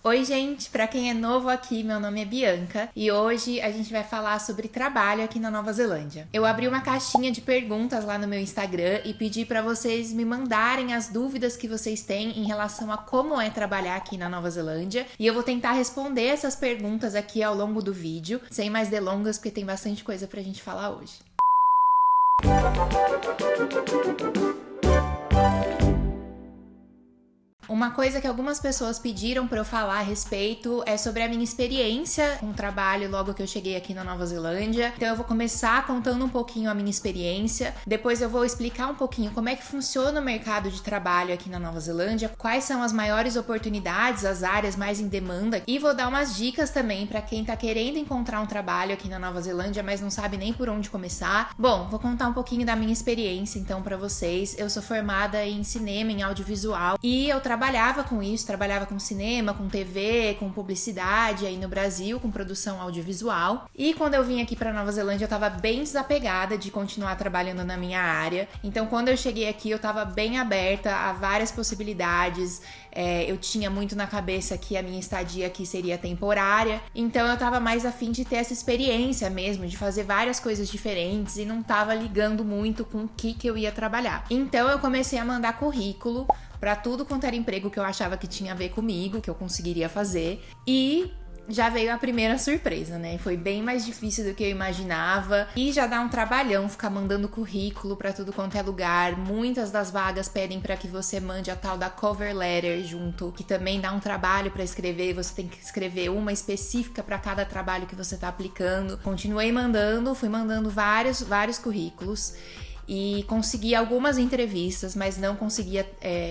Oi, gente! Pra quem é novo aqui, meu nome é Bianca e hoje a gente vai falar sobre trabalho aqui na Nova Zelândia. Eu abri uma caixinha de perguntas lá no meu Instagram e pedi pra vocês me mandarem as dúvidas que vocês têm em relação a como é trabalhar aqui na Nova Zelândia e eu vou tentar responder essas perguntas aqui ao longo do vídeo, sem mais delongas, porque tem bastante coisa pra gente falar hoje. Uma coisa que algumas pessoas pediram para eu falar a respeito é sobre a minha experiência com o trabalho logo que eu cheguei aqui na Nova Zelândia. Então eu vou começar contando um pouquinho a minha experiência, depois eu vou explicar um pouquinho como é que funciona o mercado de trabalho aqui na Nova Zelândia, quais são as maiores oportunidades, as áreas mais em demanda, e vou dar umas dicas também para quem tá querendo encontrar um trabalho aqui na Nova Zelândia, mas não sabe nem por onde começar. Bom, vou contar um pouquinho da minha experiência então para vocês. Eu sou formada em cinema, em audiovisual, e eu trabalhava com isso, trabalhava com cinema, com TV, com publicidade aí no Brasil, com produção audiovisual. E quando eu vim aqui para Nova Zelândia, eu tava bem desapegada de continuar trabalhando na minha área. Então, quando eu cheguei aqui, eu tava bem aberta a várias possibilidades. Eu tinha muito na cabeça que a minha estadia aqui seria temporária. Então, eu tava mais a fim de ter essa experiência mesmo, de fazer várias coisas diferentes e não tava ligando muito com o que eu ia trabalhar. Então, eu comecei a mandar currículo para tudo quanto era emprego que eu achava que tinha a ver comigo, que eu conseguiria fazer. E já veio a primeira surpresa, né? Foi bem mais difícil do que eu imaginava. E já dá um trabalhão ficar mandando currículo para tudo quanto é lugar. Muitas das vagas pedem para que você mande a tal da cover letter junto, que também dá um trabalho para escrever. Você tem que escrever uma específica para cada trabalho que você tá aplicando. Continuei mandando, fui mandando vários currículos. E consegui algumas entrevistas, mas não conseguia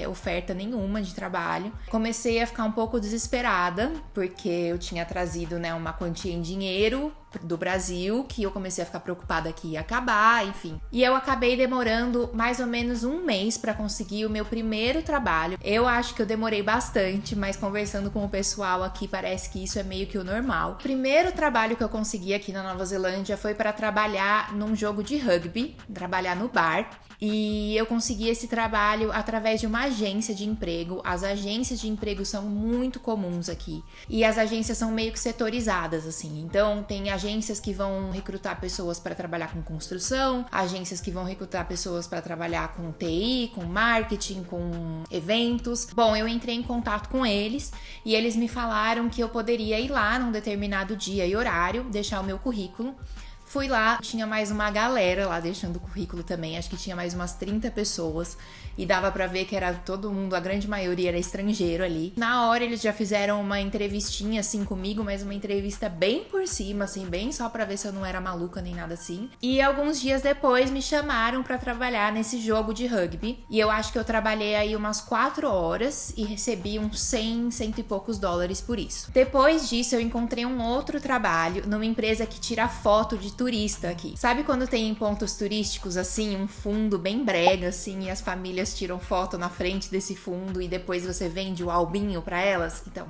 oferta nenhuma de trabalho. Comecei a ficar um pouco desesperada, porque eu tinha trazido, né, uma quantia em dinheiro do Brasil, que eu comecei a ficar preocupada que ia acabar, enfim. E eu acabei demorando mais ou menos um mês para conseguir o meu primeiro trabalho. Eu acho que eu demorei bastante, mas conversando com o pessoal aqui, parece que isso é meio que o normal. O primeiro trabalho que eu consegui aqui na Nova Zelândia foi para trabalhar num jogo de rugby, trabalhar no bar. E eu consegui esse trabalho através de uma agência de emprego. As agências de emprego são muito comuns aqui. E as agências são meio que setorizadas, assim. Então, tem agências que vão recrutar pessoas para trabalhar com construção, agências que vão recrutar pessoas para trabalhar com TI, com marketing, com eventos. Bom, eu entrei em contato com eles e eles me falaram que eu poderia ir lá num determinado dia e horário, deixar o meu currículo. Fui lá, tinha mais uma galera lá deixando o currículo também, acho que tinha mais umas 30 pessoas e dava pra ver que era todo mundo, a grande maioria era estrangeiro ali. Na hora eles já fizeram uma entrevistinha assim comigo, mas uma entrevista bem por cima, assim, bem só pra ver se eu não era maluca nem nada assim. E alguns dias depois me chamaram pra trabalhar nesse jogo de rugby e eu acho que eu trabalhei aí umas 4 horas e recebi uns 100 e poucos dólares por isso. Depois disso eu encontrei um outro trabalho numa empresa que tira foto de turista aqui. Sabe quando tem pontos turísticos assim, um fundo bem brega assim, e as famílias tiram foto na frente desse fundo e depois você vende o albinho pra elas? Então,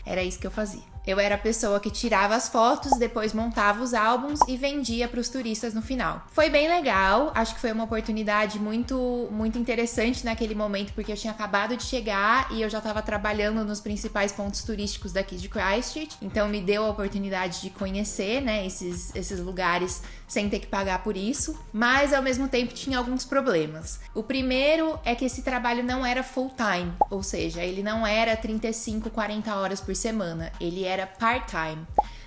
era isso que eu fazia. Eu era a pessoa que tirava as fotos, depois montava os álbuns e vendia para os turistas no final. Foi bem legal, acho que foi uma oportunidade muito interessante naquele momento, porque eu tinha acabado de chegar e eu já estava trabalhando nos principais pontos turísticos daqui de Christchurch, então me deu a oportunidade de conhecer, né, esses lugares sem ter que pagar por isso, mas ao mesmo tempo tinha alguns problemas. O primeiro é que esse trabalho não era full time, ou seja, ele não era 35, 40 horas por semana, ele era part-time,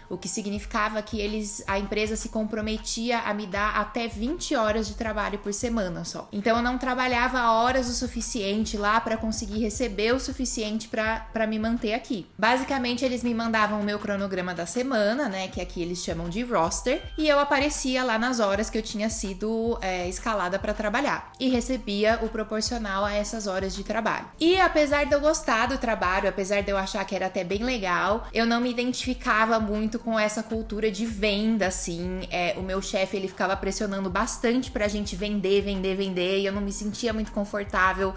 o que significava que a empresa se comprometia a me dar até 20 horas de trabalho por semana só. Então eu não trabalhava horas o suficiente lá para conseguir receber o suficiente para me manter aqui. Basicamente eles me mandavam o meu cronograma da semana, né, que aqui eles chamam de roster, e eu aparecia lá nas horas que eu tinha sido escalada para trabalhar e recebia o proporcional a essas horas de trabalho. E apesar de eu gostar do trabalho, apesar de eu achar que era até bem legal, eu não me identificava muito com essa cultura de venda, assim. O meu chefe, ele ficava pressionando bastante pra gente vender, e eu não me sentia muito confortável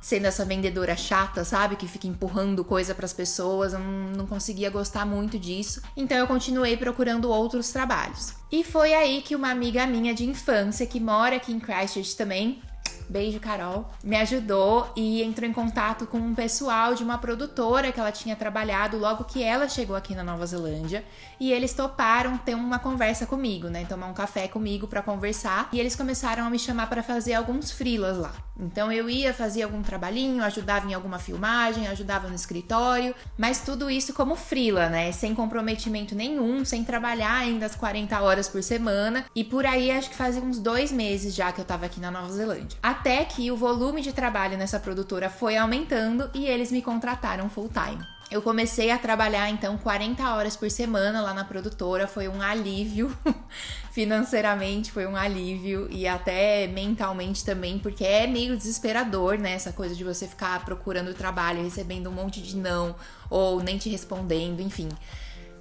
sendo essa vendedora chata, sabe? Que fica empurrando coisa pras pessoas, eu não conseguia gostar muito disso. Então eu continuei procurando outros trabalhos. E foi aí que uma amiga minha de infância, que mora aqui em Christchurch também, beijo Carol, me ajudou e entrou em contato com um pessoal de uma produtora que ela tinha trabalhado logo que ela chegou aqui na Nova Zelândia, e eles toparam ter uma conversa comigo, né, tomar um café comigo pra conversar, e eles começaram a me chamar pra fazer alguns freelas lá. Então eu ia fazer algum trabalhinho, ajudava em alguma filmagem, ajudava no escritório, mas tudo isso como freela, né, sem comprometimento nenhum, sem trabalhar ainda as 40 horas por semana, e por aí acho que fazia uns 2 meses já que eu tava aqui na Nova Zelândia. Até que o volume de trabalho nessa produtora foi aumentando e eles me contrataram full time. Eu comecei a trabalhar, então, 40 horas por semana lá na produtora. Foi um alívio, financeiramente foi um alívio e até mentalmente também, porque é meio desesperador, né? Essa coisa de você ficar procurando trabalho, recebendo um monte de não, ou nem te respondendo, enfim.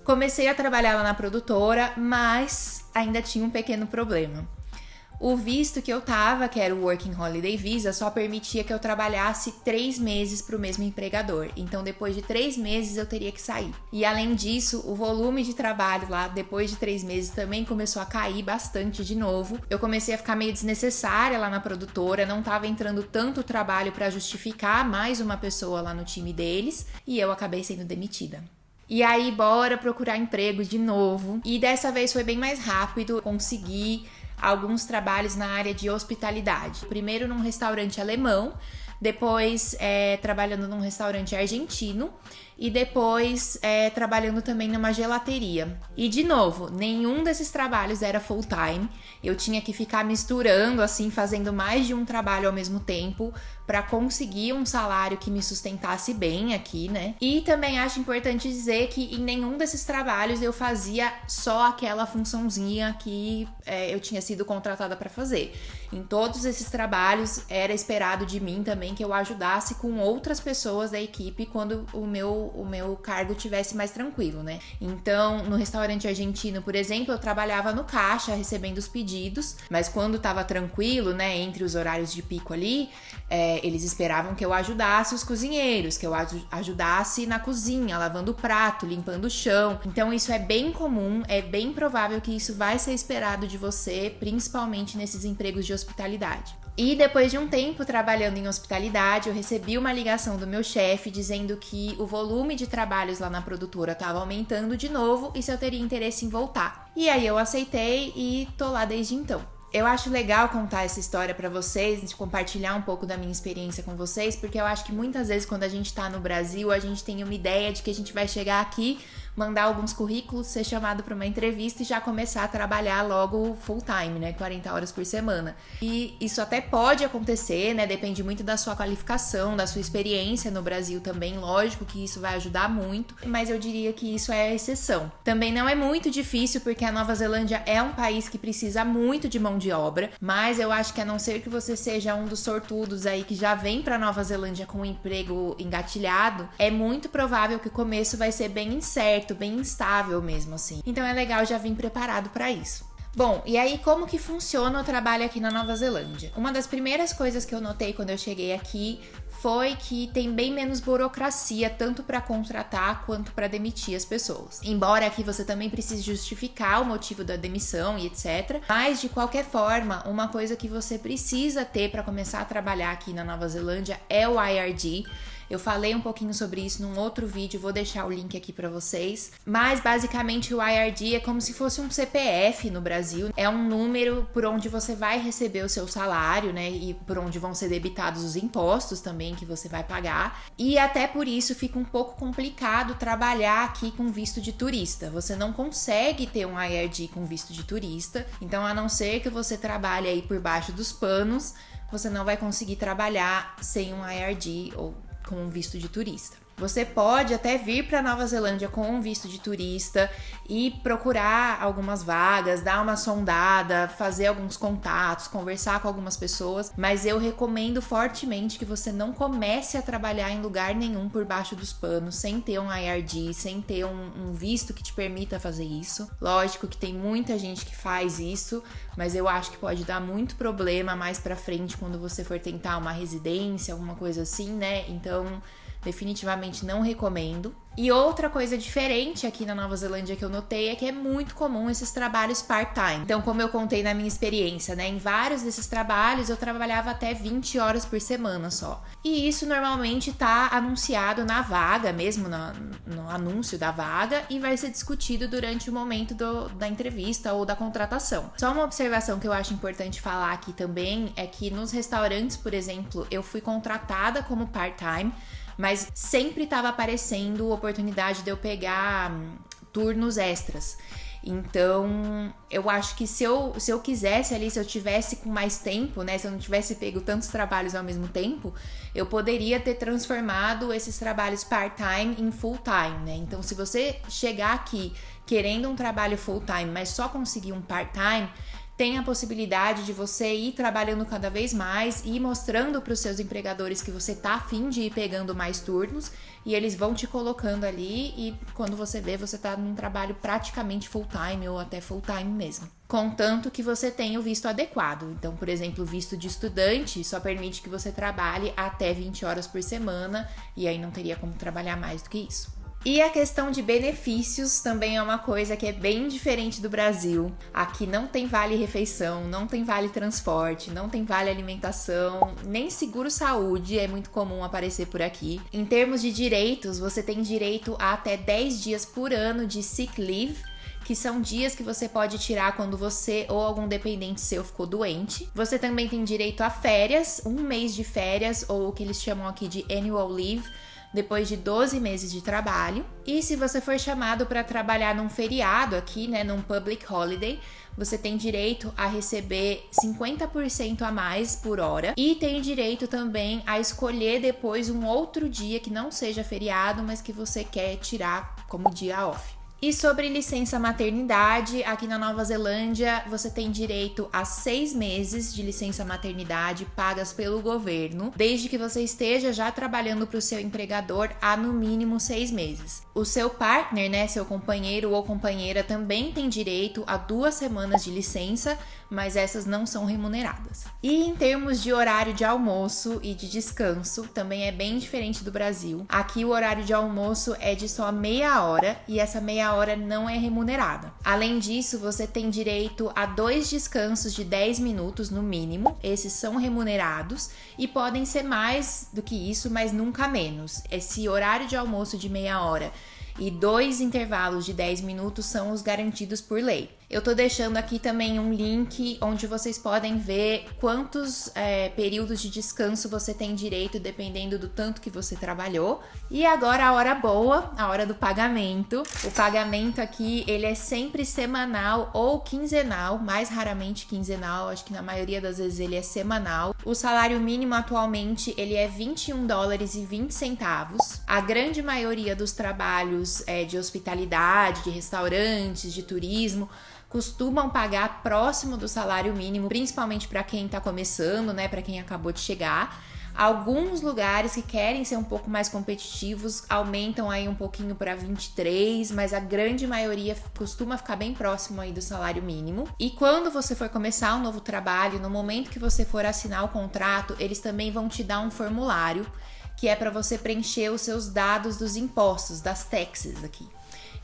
Comecei a trabalhar lá na produtora, mas ainda tinha um pequeno problema. O visto que eu tava, que era o Working Holiday Visa, só permitia que eu trabalhasse 3 meses para o mesmo empregador. Então, depois de 3 meses, eu teria que sair. E, além disso, o volume de trabalho lá, depois de 3 meses, também começou a cair bastante de novo. Eu comecei a ficar meio desnecessária lá na produtora, não tava entrando tanto trabalho para justificar mais uma pessoa lá no time deles, e eu acabei sendo demitida. E aí, bora procurar emprego de novo. E dessa vez foi bem mais rápido, consegui alguns trabalhos na área de hospitalidade. Primeiro num restaurante alemão, depois trabalhando num restaurante argentino e depois trabalhando também numa gelateria. E de novo, nenhum desses trabalhos era full time. Eu tinha que ficar misturando, assim, fazendo mais de um trabalho ao mesmo tempo para conseguir um salário que me sustentasse bem aqui, né? E também acho importante dizer que em nenhum desses trabalhos eu fazia só aquela funçãozinha que eu tinha sido contratada para fazer. Em todos esses trabalhos era esperado de mim também que eu ajudasse com outras pessoas da equipe quando o meu cargo tivesse mais tranquilo, né? Então, no restaurante argentino, por exemplo, eu trabalhava no caixa recebendo os pedidos, mas quando tava tranquilo, né, entre os horários de pico ali, eles esperavam que eu ajudasse os cozinheiros, que eu ajudasse na cozinha, lavando o prato, limpando o chão. Então isso é bem comum, é bem provável que isso vai ser esperado de você, principalmente nesses empregos de hospitalidade. E depois de um tempo trabalhando em hospitalidade, eu recebi uma ligação do meu chefe dizendo que o volume de trabalhos lá na produtora estava aumentando de novo e se eu teria interesse em voltar. E aí eu aceitei e tô lá desde então. Eu acho legal contar essa história pra vocês, de compartilhar um pouco da minha experiência com vocês, porque eu acho que muitas vezes quando a gente tá no Brasil, a gente tem uma ideia de que a gente vai chegar aqui, mandar alguns currículos, ser chamado para uma entrevista e já começar a trabalhar logo full time, né, 40 horas por semana. E isso até pode acontecer, né, depende muito da sua qualificação, da sua experiência no Brasil também, lógico que isso vai ajudar muito, mas eu diria que isso é a exceção. Também não é muito difícil, porque a Nova Zelândia é um país que precisa muito de mão de obra, mas eu acho que a não ser que você seja um dos sortudos aí que já vem para Nova Zelândia com um emprego engatilhado, é muito provável que o começo vai ser bem incerto, bem instável mesmo assim. Então é legal já vir preparado para isso. Bom, e aí como que funciona o trabalho aqui na Nova Zelândia? Uma das primeiras coisas que eu notei quando eu cheguei aqui foi que tem bem menos burocracia, tanto para contratar quanto para demitir as pessoas. Embora aqui você também precise justificar o motivo da demissão e etc. Mas, de qualquer forma, uma coisa que você precisa ter para começar a trabalhar aqui na Nova Zelândia é o IRD. Eu falei um pouquinho sobre isso num outro vídeo, vou deixar o link aqui pra vocês. Mas, basicamente, o IRD é como se fosse um CPF no Brasil. É um número por onde você vai receber o seu salário, né? E por onde vão ser debitados os impostos também que você vai pagar. E até por isso fica um pouco complicado trabalhar aqui com visto de turista. Você não consegue ter um IRD com visto de turista. Então, a não ser que você trabalhe aí por baixo dos panos, você não vai conseguir trabalhar sem um IRD ou com um visto de turista. Você pode até vir para Nova Zelândia com um visto de turista e procurar algumas vagas, dar uma sondada, fazer alguns contatos, conversar com algumas pessoas, mas eu recomendo fortemente que você não comece a trabalhar em lugar nenhum por baixo dos panos, sem ter um IRD, sem ter um visto que te permita fazer isso. Lógico que tem muita gente que faz isso, mas eu acho que pode dar muito problema mais pra frente quando você for tentar uma residência, alguma coisa assim, né? Então, definitivamente não recomendo. E outra coisa diferente aqui na Nova Zelândia que eu notei é que é muito comum esses trabalhos part-time. Então, como eu contei na minha experiência, né, em vários desses trabalhos eu trabalhava até 20 horas por semana só. E isso normalmente tá anunciado na vaga, mesmo no anúncio da vaga, e vai ser discutido durante o momento da entrevista ou da contratação. Só uma observação que eu acho importante falar aqui também é que nos restaurantes, por exemplo, eu fui contratada como part-time, mas sempre estava aparecendo oportunidade de eu pegar turnos extras. Então, eu acho que se eu quisesse ali, se eu tivesse com mais tempo, né, se eu não tivesse pego tantos trabalhos ao mesmo tempo, eu poderia ter transformado esses trabalhos part-time em full-time, né? Então, se você chegar aqui querendo um trabalho full-time, mas só conseguir um part-time, tem a possibilidade de você ir trabalhando cada vez mais e ir mostrando para os seus empregadores que você tá afim de ir pegando mais turnos e eles vão te colocando ali e quando você vê, você tá num trabalho praticamente full-time ou até full-time mesmo. Contanto que você tenha o visto adequado. Então, por exemplo, o visto de estudante só permite que você trabalhe até 20 horas por semana e aí não teria como trabalhar mais do que isso. E a questão de benefícios também é uma coisa que é bem diferente do Brasil. Aqui não tem vale refeição, não tem vale transporte, não tem vale alimentação, nem seguro saúde é muito comum aparecer por aqui. Em termos de direitos, você tem direito a até 10 dias por ano de sick leave, que são dias que você pode tirar quando você ou algum dependente seu ficou doente. Você também tem direito a férias, 1 mês de férias, ou o que eles chamam aqui de annual leave, depois de 12 meses de trabalho. E se você for chamado para trabalhar num feriado aqui, né, num public holiday, você tem direito a receber 50% a mais por hora e tem direito também a escolher depois um outro dia que não seja feriado, mas que você quer tirar como dia off. E sobre licença maternidade, aqui na Nova Zelândia você tem direito a 6 meses de licença maternidade pagas pelo governo, desde que você esteja já trabalhando para o seu empregador há no mínimo 6 meses. O seu partner, né, seu companheiro ou companheira também tem direito a 2 semanas de licença, mas essas não são remuneradas. E em termos de horário de almoço e de descanso, também é bem diferente do Brasil. Aqui o horário de almoço é de só meia hora e essa meia hora não é remunerada. Além disso, você tem direito a 2 descansos de 10 minutos no mínimo. Esses são remunerados e podem ser mais do que isso, mas nunca menos. Esse horário de almoço de meia hora e 2 intervalos de 10 minutos são os garantidos por lei. Eu tô deixando aqui também um link onde vocês podem ver quantos períodos de descanso você tem direito, dependendo do tanto que você trabalhou. E agora a hora boa, a hora do pagamento. O pagamento aqui, ele é sempre semanal ou quinzenal, mais raramente quinzenal, acho que na maioria das vezes ele é semanal. O salário mínimo atualmente, ele é $21,20. A grande maioria dos trabalhos de hospitalidade, de restaurantes, de turismo, costumam pagar próximo do salário mínimo, principalmente para quem está começando, né, para quem acabou de chegar. Alguns lugares que querem ser um pouco mais competitivos aumentam aí um pouquinho para 23, mas a grande maioria costuma ficar bem próximo aí do salário mínimo. E quando você for começar um novo trabalho, no momento que você for assinar o contrato, eles também vão te dar um formulário que é para você preencher os seus dados dos impostos, das taxes aqui.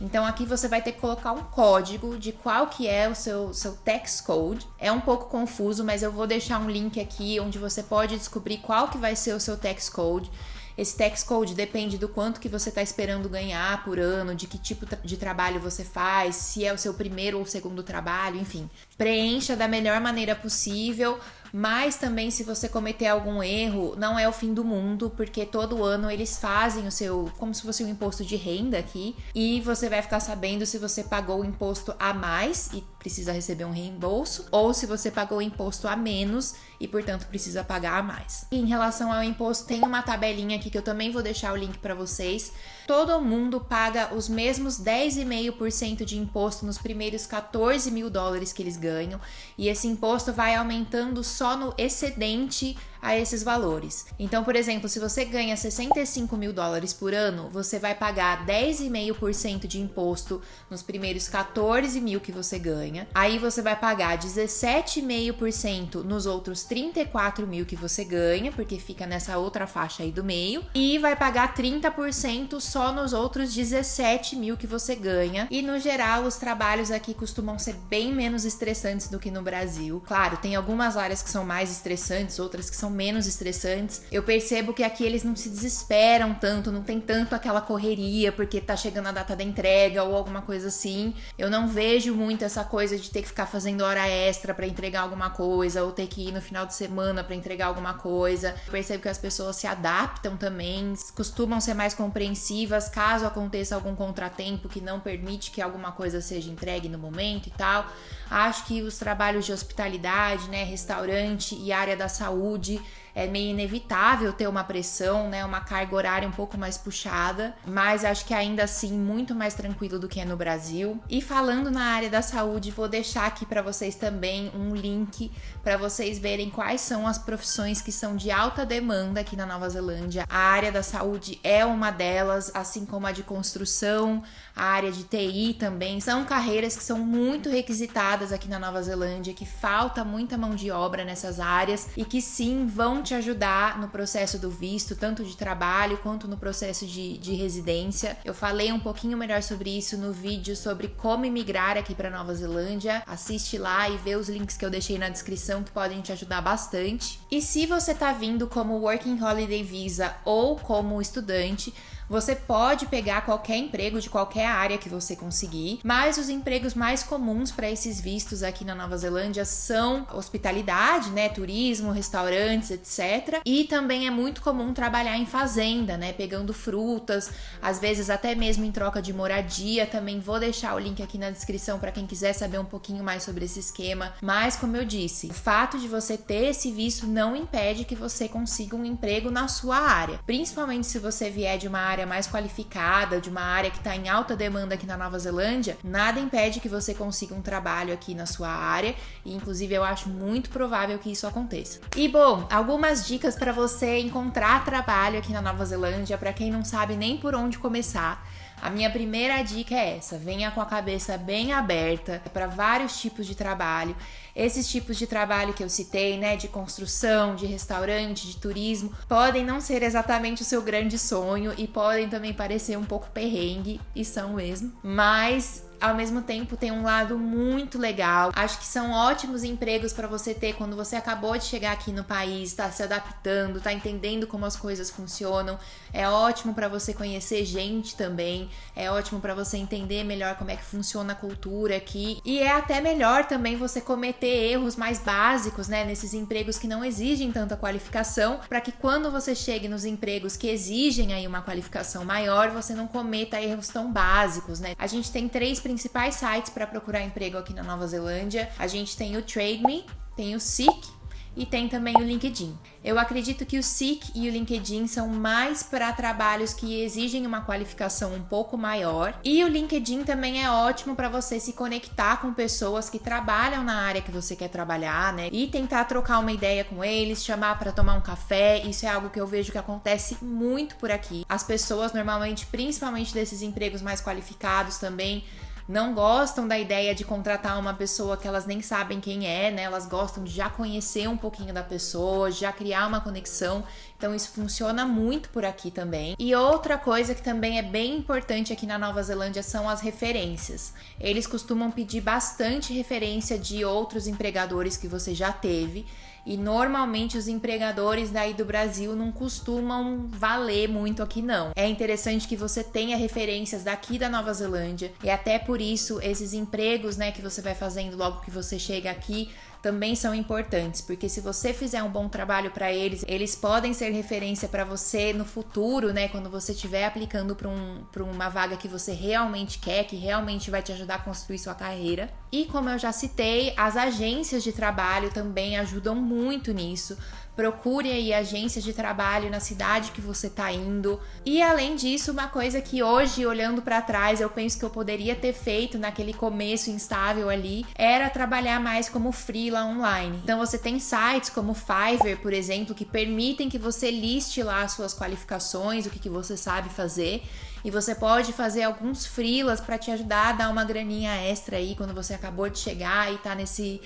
Então aqui você vai ter que colocar um código de qual que é o seu tax code. É um pouco confuso, mas eu vou deixar um link aqui onde você pode descobrir qual que vai ser o seu tax code. Esse tax code depende do quanto que você está esperando ganhar por ano, de que tipo de trabalho você faz, se é o seu primeiro ou segundo trabalho, enfim. Preencha da melhor maneira possível, mas também se você cometer algum erro, não é o fim do mundo, porque todo ano eles fazem o seu, como se fosse um imposto de renda aqui, e você vai ficar sabendo se você pagou o imposto a mais e precisa receber um reembolso, ou se você pagou o imposto a menos e, portanto, precisa pagar a mais. E em relação ao imposto, tem uma tabelinha aqui que eu também vou deixar o link para vocês. Todo mundo paga os mesmos 10,5% de imposto nos primeiros $14 mil que eles ganham, e esse imposto vai aumentando só no excedente a esses valores. Então, por exemplo, se você ganha $65 mil por ano, você vai pagar 10,5% de imposto nos primeiros 14 mil que você ganha. Aí você vai pagar 17,5% nos outros 34 mil que você ganha, porque fica nessa outra faixa aí do meio. E vai pagar 30% só nos outros 17 mil que você ganha. E no geral, os trabalhos aqui costumam ser bem menos estressantes do que no Brasil. Claro, tem algumas áreas que são mais estressantes, outras que são menos estressantes. Eu percebo que aqui eles não se desesperam tanto, não tem tanto aquela correria porque tá chegando a data da entrega ou alguma coisa assim. Eu não vejo muito essa coisa de ter que ficar fazendo hora extra pra entregar alguma coisa ou ter que ir no final de semana pra entregar alguma coisa. Eu percebo que as pessoas se adaptam também, costumam ser mais compreensivas caso aconteça algum contratempo que não permite que alguma coisa seja entregue no momento e tal. Acho que os trabalhos de hospitalidade, né, restaurante e área da saúde, é meio inevitável ter uma pressão, né, uma carga horária um pouco mais puxada, mas acho que ainda assim muito mais tranquilo do que é no Brasil. E falando na área da saúde, vou deixar aqui para vocês também um link para vocês verem quais são as profissões que são de alta demanda aqui na Nova Zelândia. A área da saúde é uma delas, assim como a de construção, a área de TI também. São carreiras que são muito requisitadas aqui na Nova Zelândia, que falta muita mão de obra nessas áreas e que sim vão te ajudar no processo do visto, tanto de trabalho quanto no processo de residência. Eu falei um pouquinho melhor sobre isso no vídeo sobre como imigrar aqui para Nova Zelândia. Assiste lá e vê os links que eu deixei na descrição que podem te ajudar bastante. E se você tá vindo como Working Holiday Visa ou como estudante, você pode pegar qualquer emprego de qualquer área que você conseguir, mas os empregos mais comuns para esses vistos aqui na Nova Zelândia são hospitalidade, né, turismo, restaurantes, etc. E também é muito comum trabalhar em fazenda, né, pegando frutas, às vezes até mesmo em troca de moradia. Também vou deixar o link aqui na descrição para quem quiser saber um pouquinho mais sobre esse esquema. Mas como eu disse, o fato de você ter esse visto não impede que você consiga um emprego na sua área, principalmente se você vier de uma área mais qualificada, de uma área que está em alta demanda aqui na Nova Zelândia. Nada impede que você consiga um trabalho aqui na sua área e inclusive eu acho muito provável que isso aconteça. E bom, algumas dicas para você encontrar trabalho aqui na Nova Zelândia, para quem não sabe nem por onde começar. A minha primeira dica é essa: venha com a cabeça bem aberta para vários tipos de trabalho. Esses tipos de trabalho que eu citei, né, de construção, de restaurante, de turismo, podem não ser exatamente o seu grande sonho e podem também parecer um pouco perrengue, e são mesmo, mas ao mesmo tempo tem um lado muito legal. Acho que são ótimos empregos para você ter quando você acabou de chegar aqui no país, tá se adaptando, tá entendendo como as coisas funcionam. É ótimo para você conhecer gente também, é ótimo para você entender melhor como é que funciona a cultura aqui, e é até melhor também você cometer erros mais básicos, né, nesses empregos que não exigem tanta qualificação, para que quando você chegue nos empregos que exigem aí uma qualificação maior, você não cometa erros tão básicos, né? A gente tem 3 principais sites para procurar emprego aqui na Nova Zelândia. A gente tem o TradeMe, tem o Seek e tem também o LinkedIn. Eu acredito que o Seek e o LinkedIn são mais para trabalhos que exigem uma qualificação um pouco maior. E o LinkedIn também é ótimo para você se conectar com pessoas que trabalham na área que você quer trabalhar, né? E tentar trocar uma ideia com eles, chamar para tomar um café. Isso é algo que eu vejo que acontece muito por aqui. As pessoas normalmente, principalmente desses empregos mais qualificados também, não gostam da ideia de contratar uma pessoa que elas nem sabem quem é, né? Elas gostam de já conhecer um pouquinho da pessoa, já criar uma conexão. Então isso funciona muito por aqui também. E outra coisa que também é bem importante aqui na Nova Zelândia são as referências. Eles costumam pedir bastante referência de outros empregadores que você já teve. E normalmente os empregadores daí do Brasil não costumam valer muito aqui não. É interessante que você tenha referências daqui da Nova Zelândia, e até por isso esses empregos, né, que você vai fazendo logo que você chega aqui também são importantes, porque se você fizer um bom trabalho para eles, eles podem ser referência para você no futuro, né, quando você estiver aplicando para uma vaga que você realmente quer, que realmente vai te ajudar a construir sua carreira. E como eu já citei, as agências de trabalho também ajudam muito nisso. Procure aí agências de trabalho na cidade que você tá indo. E além disso, uma coisa que hoje, olhando para trás, eu penso que eu poderia ter feito naquele começo instável ali, era trabalhar mais como freela online. Então você tem sites como Fiverr, por exemplo, que permitem que você liste lá as suas qualificações, o que você sabe fazer. E você pode fazer alguns freelas para te ajudar a dar uma graninha extra aí quando você acabou de chegar e tá nesse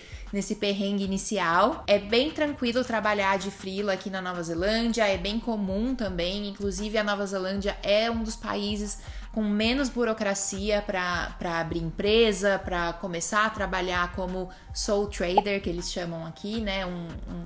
perrengue inicial. É bem tranquilo trabalhar de freela aqui na Nova Zelândia, é bem comum também. Inclusive, a Nova Zelândia é um dos países com menos burocracia para abrir empresa, para começar a trabalhar como sole trader, que eles chamam aqui, né?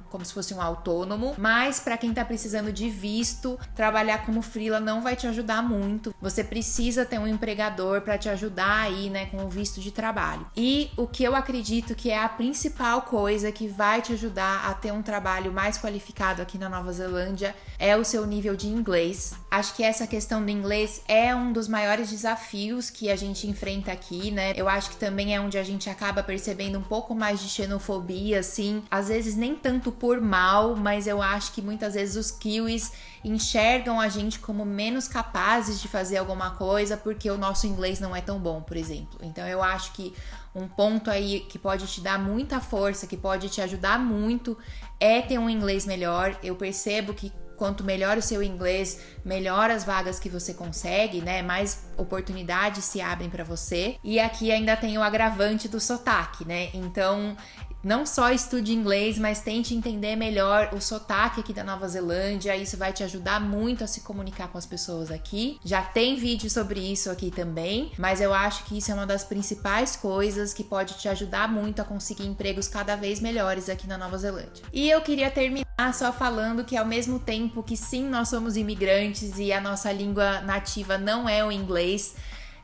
Como se fosse um autônomo. Mas para quem tá precisando de visto, trabalhar como freela não vai te ajudar muito. Você precisa ter um empregador para te ajudar aí, né, com o visto de trabalho. E o que eu acredito que é a principal coisa que vai te ajudar a ter um trabalho mais qualificado aqui na Nova Zelândia é o seu nível de inglês. Acho que essa questão do inglês é um dos maiores desafios que a gente enfrenta aqui, né? Eu acho que também é onde a gente acaba percebendo um pouco mais de xenofobia, assim. Às vezes nem tanto por mal, mas eu acho que muitas vezes os kiwis enxergam a gente como menos capazes de fazer alguma coisa porque o nosso inglês não é tão bom, por exemplo. Então eu acho que um ponto aí que pode te dar muita força, que pode te ajudar muito, é ter um inglês melhor. Eu percebo que quanto melhor o seu inglês, melhor as vagas que você consegue, né? Mais oportunidades se abrem para você. E aqui ainda tem o agravante do sotaque, né? Então, não só estude inglês, mas tente entender melhor o sotaque aqui da Nova Zelândia. Isso vai te ajudar muito a se comunicar com as pessoas aqui. Já tem vídeo sobre isso aqui também, mas eu acho que isso é uma das principais coisas que pode te ajudar muito a conseguir empregos cada vez melhores aqui na Nova Zelândia. E eu queria terminar só falando que ao mesmo tempo que sim, nós somos imigrantes e a nossa língua nativa não é o inglês,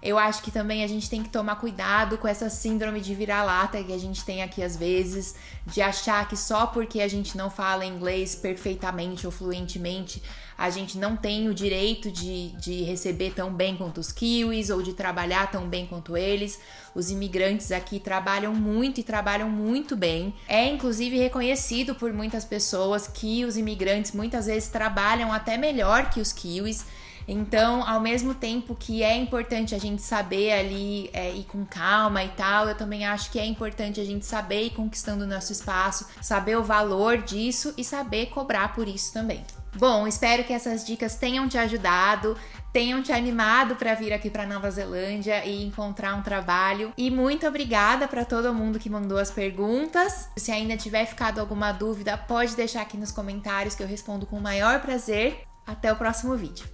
eu acho que também a gente tem que tomar cuidado com essa síndrome de vira-lata que a gente tem aqui às vezes, de achar que só porque a gente não fala inglês perfeitamente ou fluentemente, a gente não tem o direito de receber tão bem quanto os kiwis ou de trabalhar tão bem quanto eles. Os imigrantes aqui trabalham muito e trabalham muito bem. É inclusive reconhecido por muitas pessoas que os imigrantes muitas vezes trabalham até melhor que os kiwis. Então, ao mesmo tempo que é importante a gente saber ali ir com calma e tal, eu também acho que é importante a gente saber ir conquistando o nosso espaço, saber o valor disso e saber cobrar por isso também. Bom, espero que essas dicas tenham te ajudado, tenham te animado para vir aqui para Nova Zelândia e encontrar um trabalho. E muito obrigada para todo mundo que mandou as perguntas. Se ainda tiver ficado alguma dúvida, pode deixar aqui nos comentários que eu respondo com o maior prazer. Até o próximo vídeo.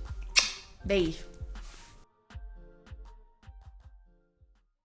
Beijo!